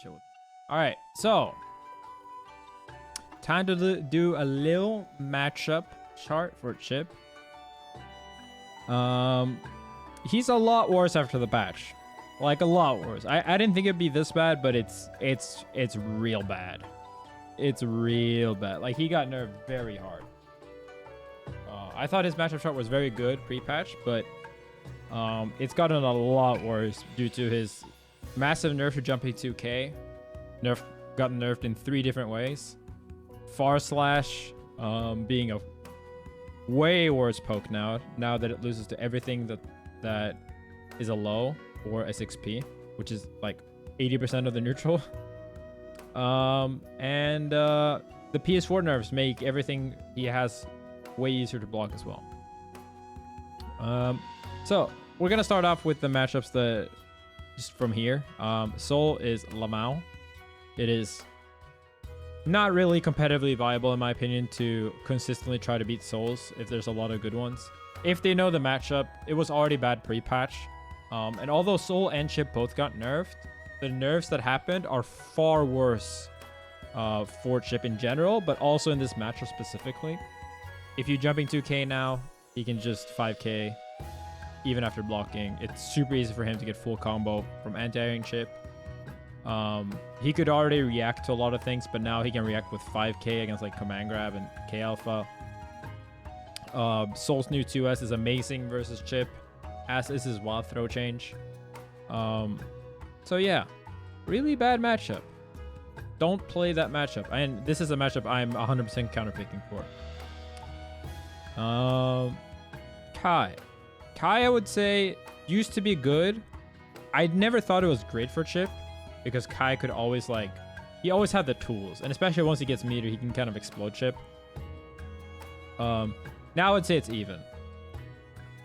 chill with me. All right, so time to do a little matchup chart for Chipp. He's a lot worse after the patch, like a lot worse. I didn't think it'd be this bad, but it's real bad. It's real bad. Like, he got nerfed very hard. I thought his matchup chart was very good pre-patch, but it's gotten a lot worse due to his massive nerf to jumping 2k. Got nerfed in 3 different ways. Far slash being a way worse poke now that it loses to everything that is a low or a 6p, which is like 80% of the neutral. And the PS4 nerfs make everything he has way easier to block as well. So we're gonna start off with the matchups that just from here. Soul is Lamau. It is not really competitively viable in my opinion to consistently try to beat Souls if there's a lot of good ones. If they know the matchup, it was already bad pre-patch. And although Soul and Chipp both got nerfed, the nerfs that happened are far worse for Chipp in general, but also in this matchup specifically. If you're jumping 2k now, he can just 5k even after blocking. It's super easy for him to get full combo from anti-airing Chipp. He could already react to a lot of things, but now he can react with 5k against like command grab and k alpha. Soul's new 2s is amazing versus Chipp, as is his wild throw change. So yeah, really bad matchup. Don't play that matchup. And this is a matchup I'm 100% counterpicking for. Kai, I would say used to be good. I never thought it was great for Chipp because Kai could always he always had the tools, and especially once he gets meter, he can kind of explode Chipp. Now I would say it's even.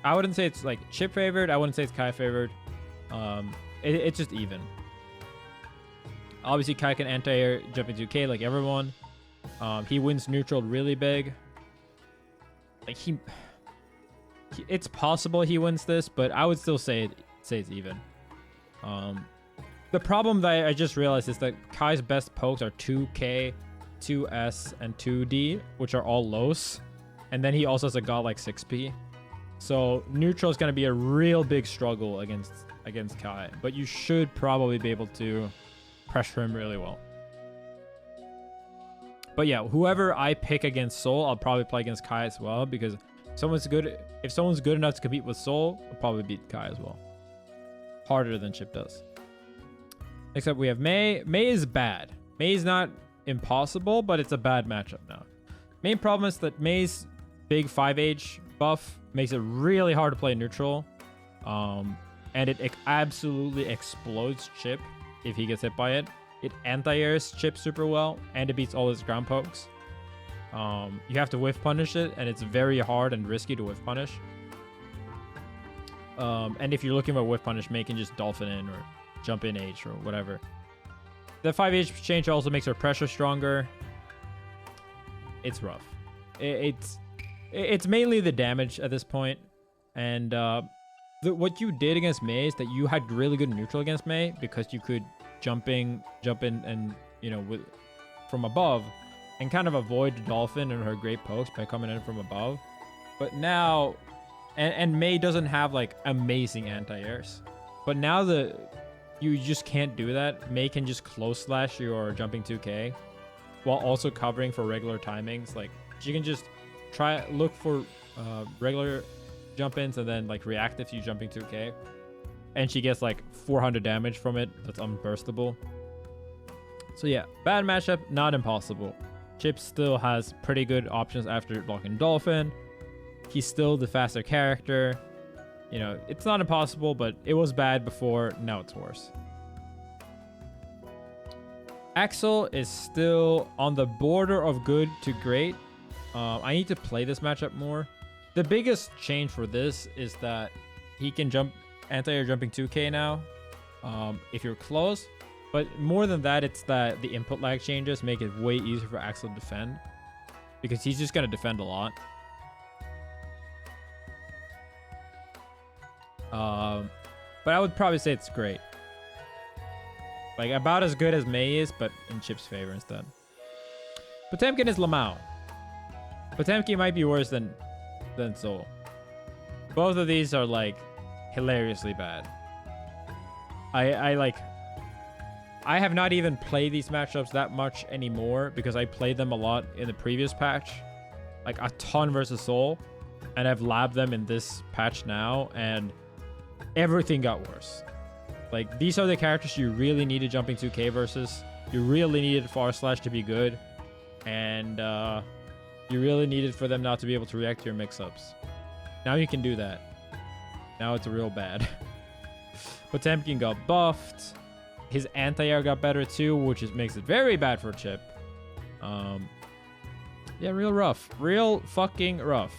I wouldn't say it's like Chipp favored. I wouldn't say it's Kai favored. It's just even. Obviously, Kai can anti-air jumping 2k like everyone. He wins neutral really big. Like it's possible he wins this, but I would still say it's even. The problem that I just realized is that Kai's best pokes are 2k, 2s, and 2d, which are all lows, and then he also has a godlike 6p. So neutral is going to be a real big struggle against Kai, but you should probably be able to pressure him really well. But yeah, whoever I pick against Soul, I'll probably play against Kai as well, because if someone's good enough to compete with Soul, I'll probably beat Kai as well. Harder than Chipp does. Next up, we have Mei. Mei is bad. Mei is not impossible, but it's a bad matchup now. Main problem is that Mei's big 5H buff makes it really hard to play neutral. And it absolutely explodes Chipp if he gets hit by it. It anti-airs Chipp super well, and it beats all his ground pokes. You have to whiff punish it, and it's very hard and risky to whiff punish. And if you're looking for whiff punish, Mei can just dolphin in or jump in H or whatever. The 5H change also makes her pressure stronger. It's rough. It's mainly the damage at this point. And what you did against Mei is that you had really good neutral against Mei because you could jump in and from above and kind of avoid the dolphin and her great pokes by coming in from above. But now and Mei doesn't have like amazing anti-airs, but now you just can't do that. Mei can just close slash your jumping 2k while also covering for regular timings. Like, she can just look for regular jump ins and then like react if you jumping 2k, and she gets like 400 damage from it. That's unburstable. So yeah, bad matchup, not impossible. Chipp still has pretty good options after blocking Dolphin. He's still the faster character. It's not impossible, but it was bad before. Now it's worse. Axel is still on the border of good to great. I need to play this matchup more. The biggest change for this is that he can jump anti-air jumping 2k now if you're close. But more than that, it's that the input lag changes make it way easier for Axel to defend, because he's just going to defend a lot. But I would probably say it's great. Like, about as good as Mei is, but in Chipp's favor instead. Potemkin is Lamau. Potemkin might be worse than Soul. Both of these are, like, hilariously bad. I have not even played these matchups that much anymore because I played them a lot in the previous patch. Like, a ton versus Soul. And I've labbed them in this patch now, and everything got worse. Like, these are the characters you really needed jumping 2K versus. You really needed Far Slash to be good. And you really needed for them not to be able to react to your mix-ups. Now you can do that. Now it's real bad. Potemkin got buffed. His anti-air got better too, which makes it very bad for Chipp. Yeah, real rough. Real fucking rough.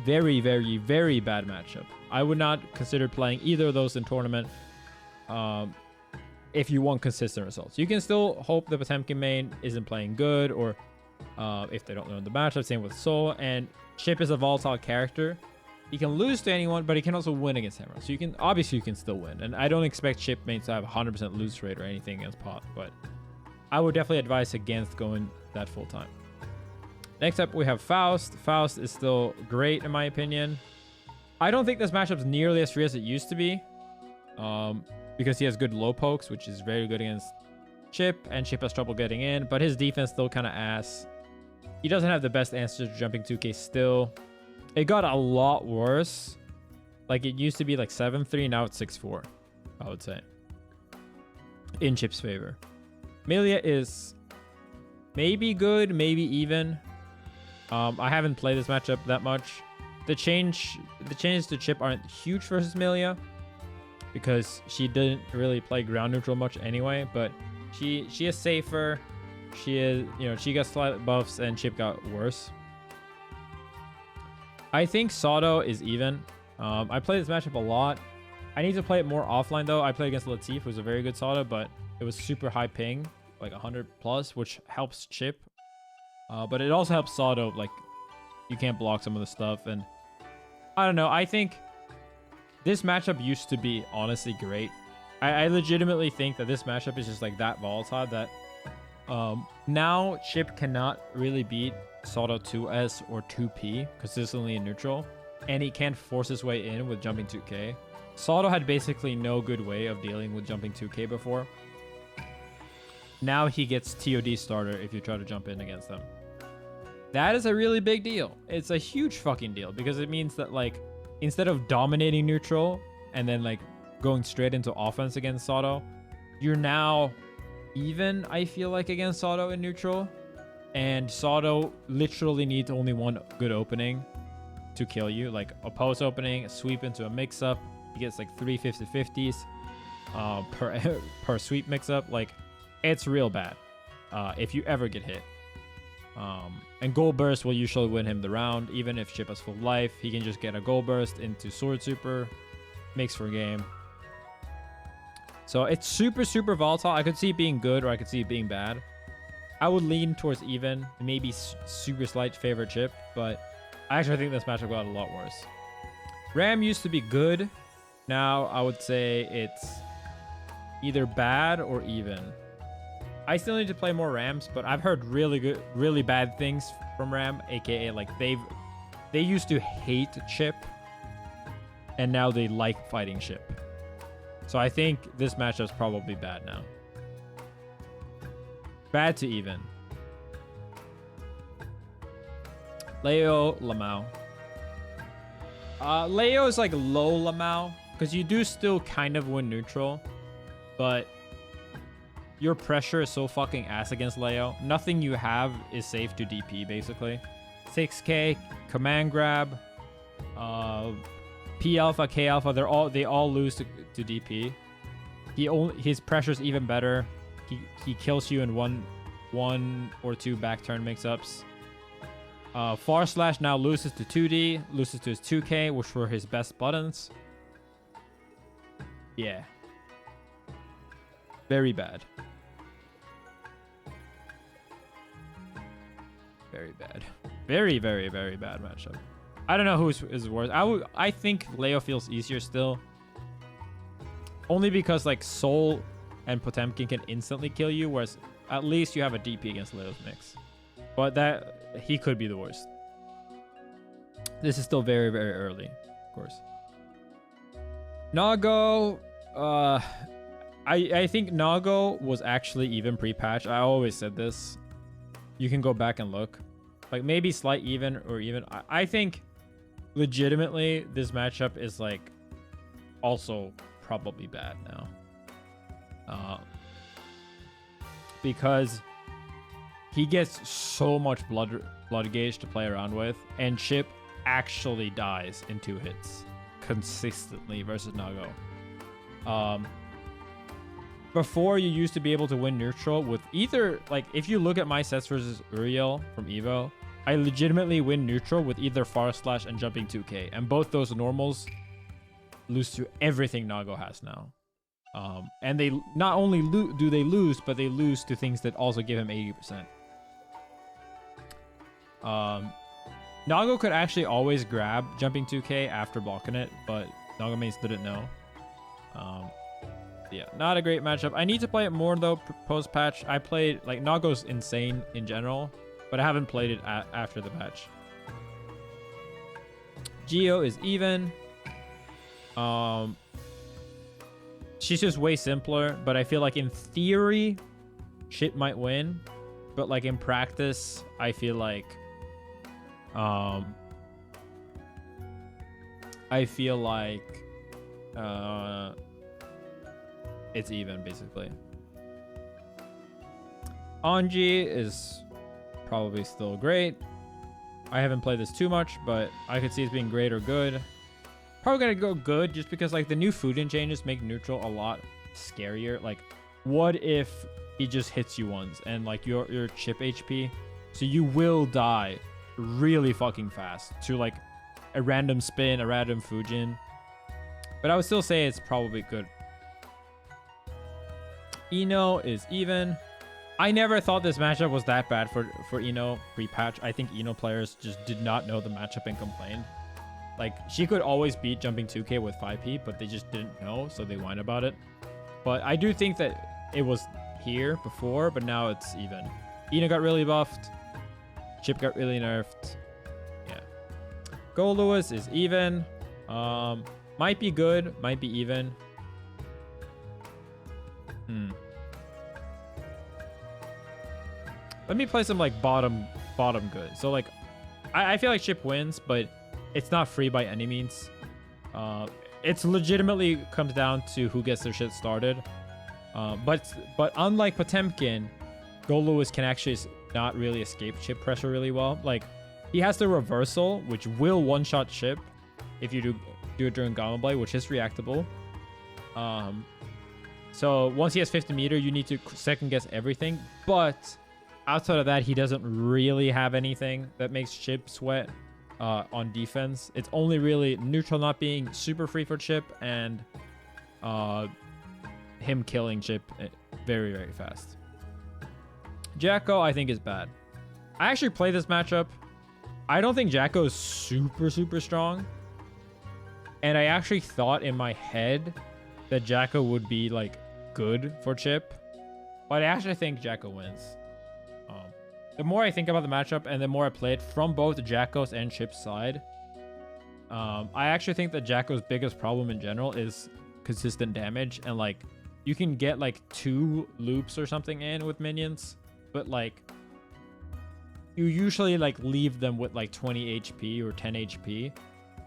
Very, very, very bad matchup. I would not consider playing either of those in tournament if you want consistent results. You can still hope the Potemkin main isn't playing good, or if they don't learn the matchup. Same with Soul. And Chipp is a volatile character. He can lose to anyone, but he can also win against everyone. So obviously you can still win. And I don't expect Chipp mains to have 100% lose rate or anything against Pot, but I would definitely advise against going that full time. Next up, we have Faust. Faust is still great, in my opinion. I don't think this matchup's nearly as free as it used to be. Because he has good low pokes, which is very good against Chipp. And Chipp has trouble getting in. But his defense still kind of ass. He doesn't have the best answers to jumping 2K still. It got a lot worse. Like, it used to be like 7-3. Now it's 6-4, I would say. In Chipp's favor. Melia is maybe good, maybe even. I haven't played this matchup that much. The changes to Chipp aren't huge versus Melia because she didn't really play ground neutral much anyway, but she is safer. She is, she got slight buffs and Chipp got worse. I think Sado is even. I play this matchup a lot. I need to play it more offline though. I played against Latif, who's a very good Sado, but it was super high ping, like 100 plus, which helps Chipp. But it also helps Sado, like, you can't block some of the stuff. And I don't know. I think this matchup used to be honestly great. I legitimately think that this matchup is just like that volatile that now Chipp cannot really beat Sado 2S or 2P consistently in neutral. And he can't force his way in with jumping 2K. Sado had basically no good way of dealing with jumping 2K before. Now he gets TOD starter if you try to jump in against them. That is a really big deal. It's a huge fucking deal because it means that, like, instead of dominating neutral and then, like, going straight into offense against Sado, you're now even, I feel like, against Sado in neutral. And Sado literally needs only one good opening to kill you. Like, a post opening, a sweep into a mix-up. He gets, like, 3 50-50s per sweep mix-up. Like, it's real bad if you ever get hit. And Gold Burst will usually win him the round. Even if Chipp has full life, he can just get a Gold Burst into Sword Super. Makes for game. So it's super, super volatile. I could see it being good or I could see it being bad. I would lean towards even. Maybe super slight favor Chipp. But I actually think this matchup got a lot worse. Ram used to be good. Now I would say it's either bad or even. I still need to play more Rams, but I've heard really bad things from Ram, aka like they used to hate Chipp, and now they like fighting Chipp. So I think this matchup's probably bad now. Bad to even. Leo, Lamau. Leo is like low Lamau because you do still kind of win neutral, but your pressure is so fucking ass against Leo. Nothing you have is safe to DP, basically. 6K, command grab, P alpha, K alpha, they all lose to DP. His pressure's even better. He kills you in one or two back turn mix-ups. Far Slash now loses to 2D, loses to his 2K, which were his best buttons. Yeah. Very bad. Very bad. Very, very, very bad matchup. I don't know who is worse. I think Leo feels easier still. Only because, like, Soul and Potemkin can instantly kill you, whereas at least you have a DP against Leo's mix. But that he could be the worst. This is still very, very early, of course. Nago, I think Nago was actually even pre-patch. I always said this. You can go back and look. Like maybe slight even or even. I think legitimately this matchup is like also probably bad now. Because he gets so much blood gauge to play around with, and Chipp actually dies in 2 hits consistently versus Nago. Before, you used to be able to win neutral with either, like, if you look at my sets versus Uriel from Evo, I legitimately win neutral with either Far Slash and Jumping 2K, and both those normals lose to everything Nago has now. And they not only do they lose, but they lose to things that also give him 80%. Nago could actually always grab Jumping 2K after blocking it, but Nago mains didn't know. Yeah, not a great matchup. I need to play it more though post-patch. I played, like, Nago's insane in general, but I haven't played it after the patch. Geo is even. She's just way simpler, but I feel like in theory, Chipp might win. But like in practice, I feel like it's even basically. Anji is probably still great. I haven't played this too much, but I could see it being great or good. Probably gonna go good just because like the new Fujin changes make neutral a lot scarier. Like, what if he just hits you once and like your Chipp HP, so you will die really fucking fast to like a random spin, a random Fujin. But I would still say it's probably good. Ino is even. I never thought this matchup was that bad for Ino pre-patch. I think Ino players just did not know the matchup and complained. Like, she could always beat Jumping 2K with 5P, but they just didn't know, so they whined about it. But I do think that it was here before, but now it's even. Ino got really buffed. Chipp got really nerfed. Yeah. Go Lewis is even. Might be good, might be even. Let me play some like bottom good. So like, I feel like Chipp wins, but it's not free by any means. It's legitimately comes down to who gets their shit started. But unlike Potemkin, Go Lewis can actually not really escape Chipp pressure really well. Like, he has the reversal, which will one-shot Chipp if you do it during Gamma Blade, which is reactable. So once he has 50 meter, you need to second guess everything. But outside of that, he doesn't really have anything that makes Chipp sweat on defense. It's only really neutral not being super free for Chipp and him killing Chipp very, very fast. Jacko, I think, is bad. I actually play this matchup. I don't think Jacko is super, super strong. And I actually thought in my head that Jacko would be like good for Chipp, but I actually think Jacko wins. The more I think about the matchup and the more I play it from both Jacko's and Chipp's side, I actually think that Jacko's biggest problem in general is consistent damage, and like you can get like 2 loops or something in with minions, but like you usually like leave them with like 20 HP or 10 HP,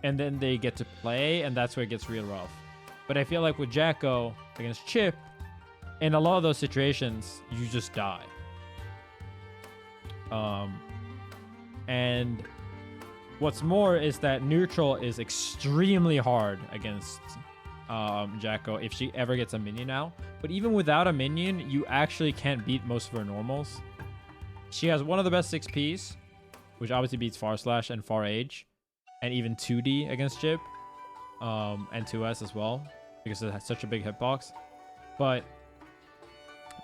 and then they get to play, and that's where it gets real rough. But I feel like with Jacko against Chipp, in a lot of those situations, you just die. And what's more is that neutral is extremely hard against Jacko if she ever gets a minion now. But even without a minion, you actually can't beat most of her normals. She has one of the best 6Ps, which obviously beats Far Slash and Far Age, and even 2D against Chipp, and 2S as well, because it has such a big hitbox. But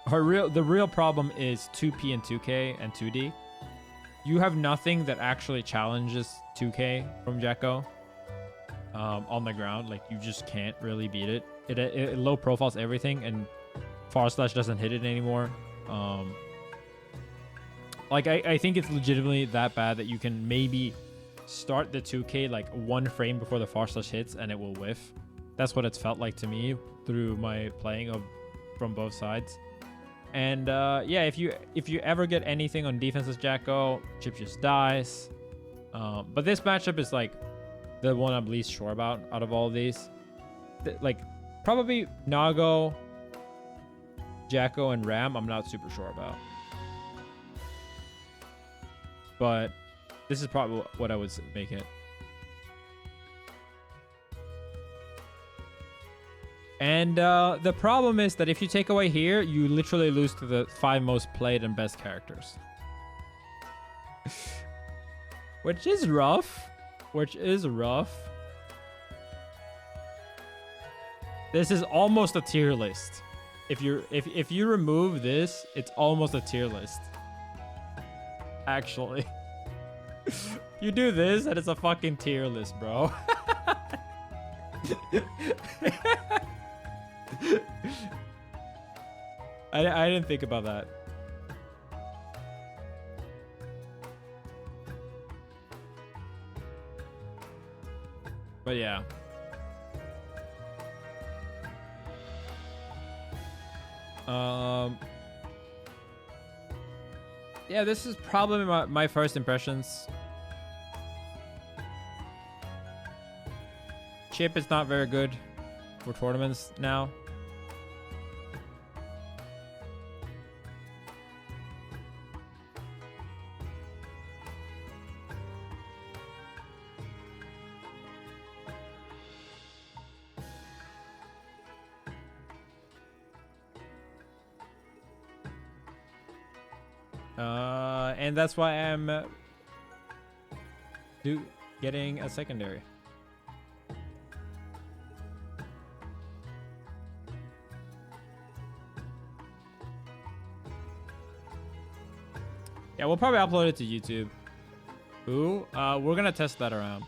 the real problem is 2P and 2K and 2D. You have nothing that actually challenges 2K from Jacko on the ground. Like, you just can't really beat it. It low profiles everything, and Far Slash doesn't hit it anymore. Like I think it's legitimately that bad that you can maybe start the 2K like 1 frame before the Far Slash hits and it will whiff. That's what it's felt like to me through my playing of from both sides. And yeah, if you ever get anything on defense as Jacko, Chipp just dies. But this matchup is like the one I'm least sure about out of all of these. Like probably Nago, Jacko, and Ram I'm not super sure about. But this is probably what I would make it. And the problem is that if you take away here, you literally lose to the 5 most played and best characters. Which is rough. This is almost a tier list. If you remove this, it's almost a tier list. Actually. You do this and it's a fucking tier list, bro. I didn't think about that. But yeah. Yeah, this is probably my first impressions. Chipp is not very good for tournaments now. And that's why I'm getting a secondary. Yeah, we'll probably upload it to YouTube. Ooh, we're gonna test that around.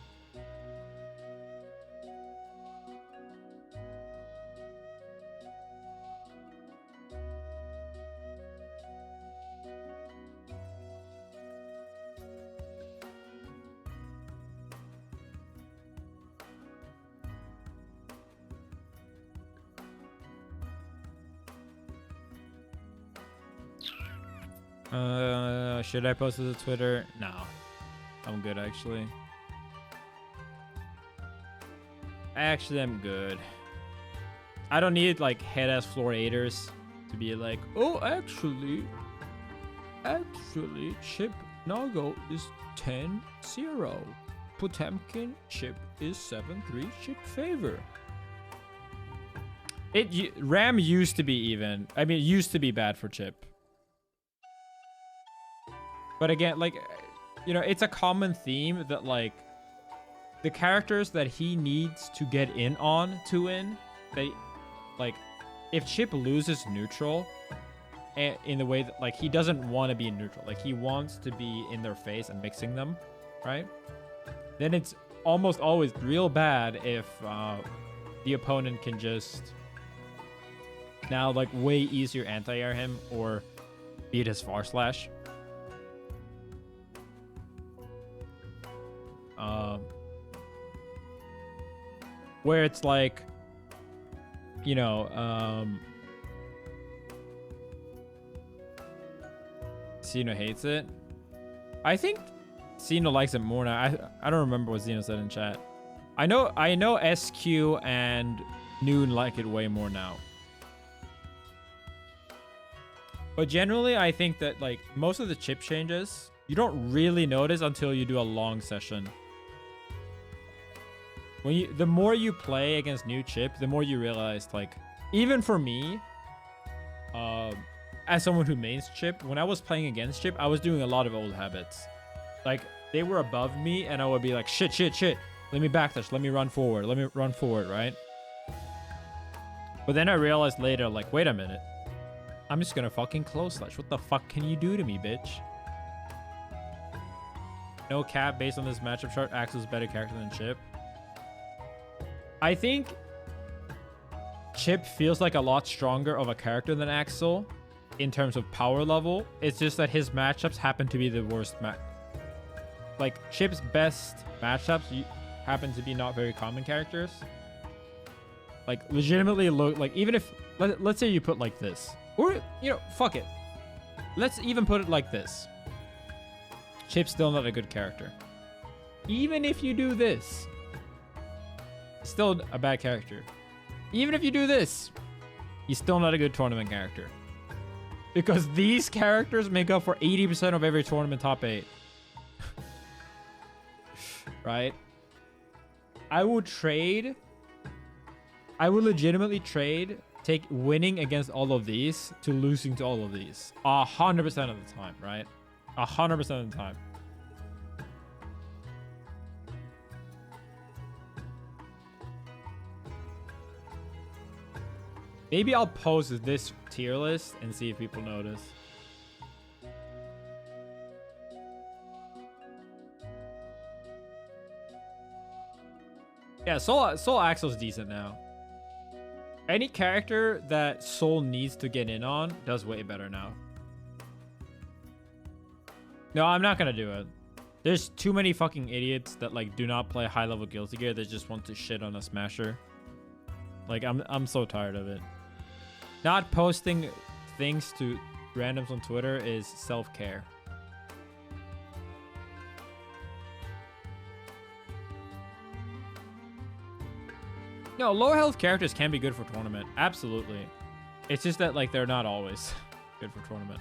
Should I post it to Twitter? No. I'm good, actually. Actually, I'm good. I don't need, like, head-ass floor 8ers to be like, oh, actually, Chipp Nago is 10-0. Potemkin Chipp is 7-3 Chipp favor. Ram used to be even. I mean, it used to be bad for Chipp. But again, like, you know, it's a common theme that, like, the characters that he needs to get in on to win, like, if Chipp loses neutral, in the way that, like, he doesn't want to be in neutral. Like, he wants to be in their face and mixing them, right? Then it's almost always real bad if the opponent can just now, like, way easier anti-air him or beat his Far Slash. Where it's like, you know, Xeno hates it. I think Xeno likes it more now. I don't remember what Xeno said in chat. I know SQ and Noon like it way more now. But generally, I think that, like, most of the Chipp changes, you don't really notice until you do a long session. The more you play against new Chipp, the more you realize, like, even for me, as someone who mains Chipp, when I was playing against Chipp, I was doing a lot of old habits. Like, they were above me, and I would be like, shit. Let me backdash. Let me run forward, right? But then I realized later, like, wait a minute. I'm just gonna fucking close slash. What the fuck can you do to me, bitch? No cap, based on this matchup chart, Axel's better character than Chipp. I think Chipp feels like a lot stronger of a character than Axel in terms of power level. It's just that his matchups happen to be the worst like Chipp's best matchups happen to be not very common characters. Like legitimately look like, even if let's say you put like this, or you know, fuck it, let's even put it like this. Chipp's still not a good character. Even if you do this, still a bad character. Even if you do this, he's still not a good tournament character. Because these characters make up for 80% of every tournament top 8. Right? I would legitimately trade, take winning against all of these to losing to all of these. 100% of the time, right? 100% of the time. Maybe I'll post this tier list and see if people notice. Yeah, Soul Axel's decent now. Any character that Soul needs to get in on does way better now. No, I'm not gonna do it. There's too many fucking idiots that like do not play high level Guilty Gear. They just want to shit on a Smasher. Like I'm so tired of it. Not posting things to randoms on Twitter is self-care. No, low health characters can be good for tournament. Absolutely. It's just that like they're not always good for tournament.